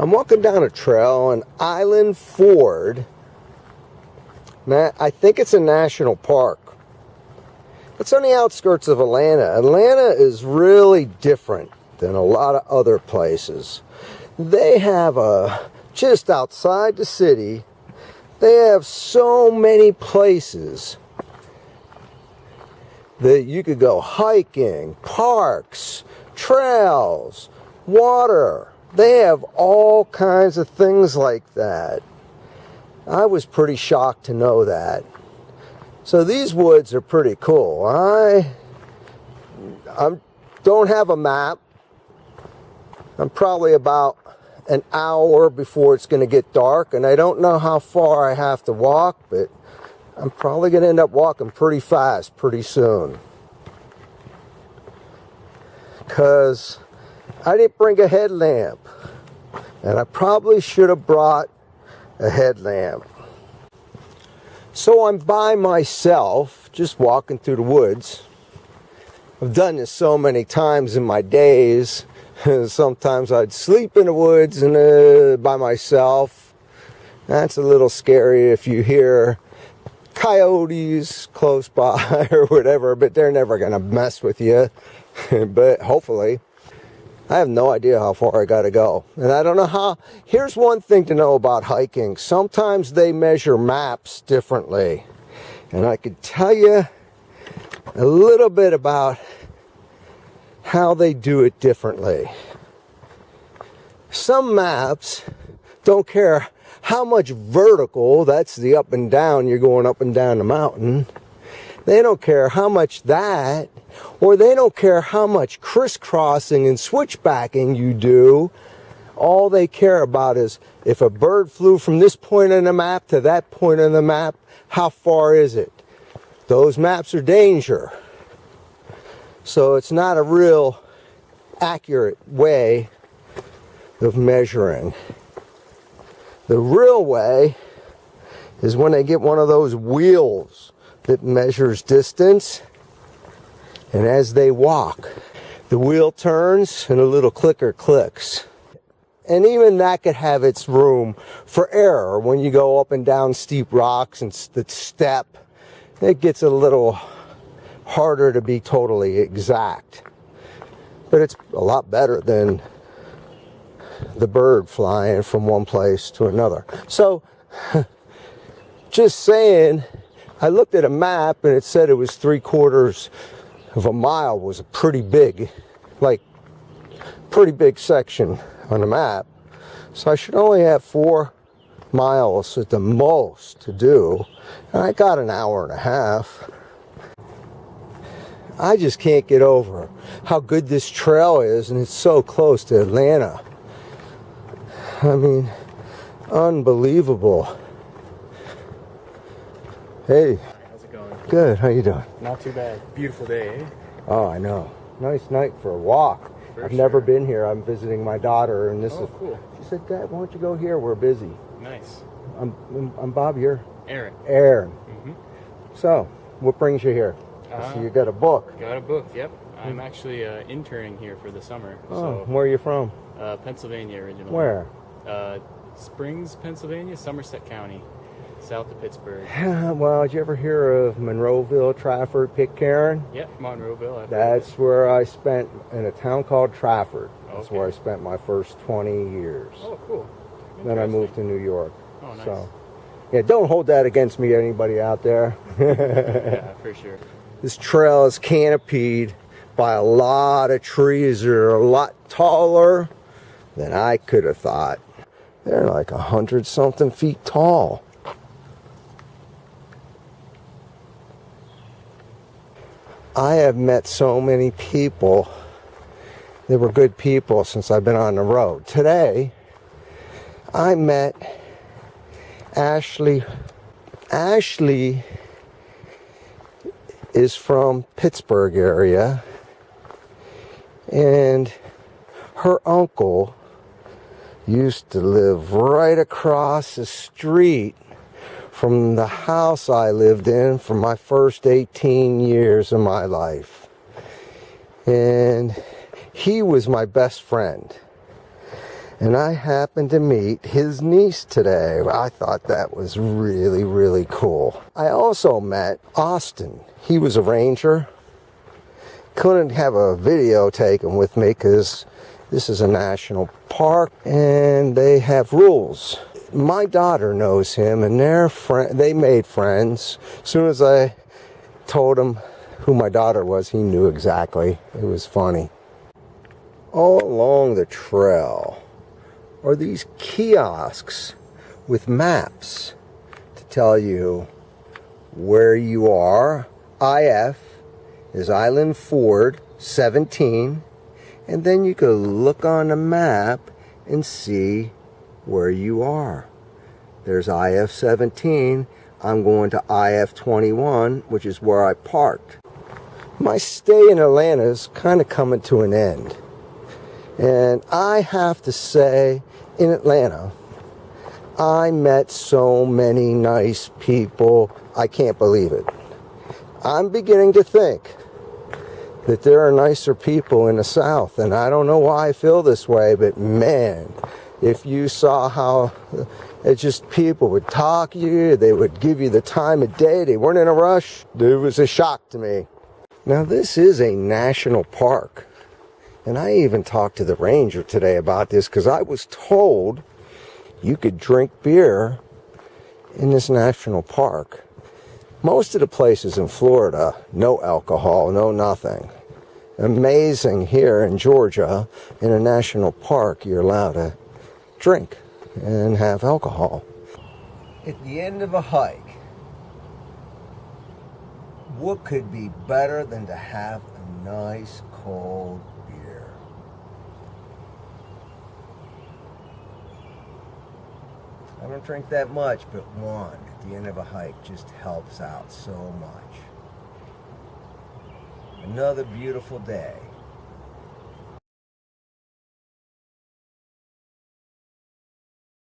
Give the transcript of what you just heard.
I'm walking down a trail in Island Ford. I think it's a national park. It's on the outskirts of Atlanta. Atlanta is really different than a lot of other places. They have just outside the city, they have so many places that you could go hiking, parks, trails, water. They have all kinds of things like that. I was pretty shocked to know that. So these woods are pretty cool. I don't have a map. I'm probably about an hour before it's going to get dark, and I don't know how far I have to walk, but I'm probably going to end up walking pretty fast pretty soon. Because I didn't bring a headlamp, and I probably should have brought a headlamp. So I'm by myself, just walking through the woods. I've done this so many times in my days. Sometimes I'd sleep in the woods and by myself. That's a little scary if you hear coyotes close by or whatever, but they're never going to mess with you. But hopefully. I have no idea how far I got to go. And I don't know how. Here's one thing to know about hiking. Sometimes they measure maps differently. And I could tell you a little bit about how they do it differently. Some maps don't care how much vertical, that's the up and down, you're going up and down the mountain. They don't care how much that, or they don't care how much crisscrossing and switchbacking you do. All they care about is if a bird flew from this point on the map to that point on the map, how far is it? Those maps are danger. So it's not a real accurate way of measuring. The real way is when they get one of those wheels that measures distance, and as they walk, the wheel turns and a little clicker clicks. And even that could have its room for error. When you go up and down steep rocks and the step, it gets a little harder to be totally exact. But it's a lot better than the bird flying from one place to another. So, just saying, I looked at a map and it said it was 3/4 of a mile was a pretty big section on the map. So I should only have 4 miles at the most to do. And I got an hour and a half. I just can't get over how good this trail is, and it's so close to Atlanta. I mean, unbelievable. Hey. How's it going? Good. How you doing? Not too bad. Beautiful day, eh? Oh, I know. Nice night for a walk. I've never been here. I'm visiting my daughter, and this is cool. She said, "Dad, why don't you go here? We're busy." Nice. I'm Bob. You're Aaron. Aaron. Mm-hmm. So, what brings you here? So you got a book. Got a book. Yep. I'm actually interning here for the summer. Oh, where are you from? Pennsylvania originally. Where? Springs, Pennsylvania, Somerset County, south of Pittsburgh. Well, did you ever hear of Monroeville, Trafford, Pitcairn? Yep, Monroeville. That's where I spent, in a town called Trafford. That's Okay. where I spent my first 20 years. Oh, cool. Then I moved to New York. Oh, nice. So, yeah, don't hold that against me, anybody out there. Yeah, for sure. This trail is canopied by a lot of trees that are a lot taller than I could have thought. They're like 100-something feet tall. I have met so many people that were good people since I've been on the road. Today, I met Ashley. Ashley is from Pittsburgh area, and her uncle used to live right across the street from the house I lived in for my first 18 years of my life. And he was my best friend. And I happened to meet his niece today. I thought that was really, really cool. I also met Austin. He was a ranger. Couldn't have a video taken with me because this is a national park and they have rules. My daughter knows him and they made friends. As soon as I told him who my daughter was, he knew exactly. It was funny. All along the trail are these kiosks with maps to tell you where you are. IF is Island Ford 17, and then you could look on the map and see where you are. There's IF 17. I'm going to IF 21, which is where I parked. My stay in Atlanta is kind of coming to an end. And I have to say, in Atlanta, I met so many nice people, I can't believe it. I'm beginning to think that there are nicer people in the South, and I don't know why I feel this way, but man, if you saw how it's just people would talk to you, they would give you the time of day, they weren't in a rush, it was a shock to me. Now this is a national park. And I even talked to the ranger today about this because I was told you could drink beer in this national park. Most of the places in Florida, no alcohol, no nothing. Amazing here in Georgia, in a national park, you're allowed to drink and have alcohol. At the end of a hike, what could be better than to have a nice cold beer? I don't drink that much, but one at the end of a hike just helps out so much. Another beautiful day.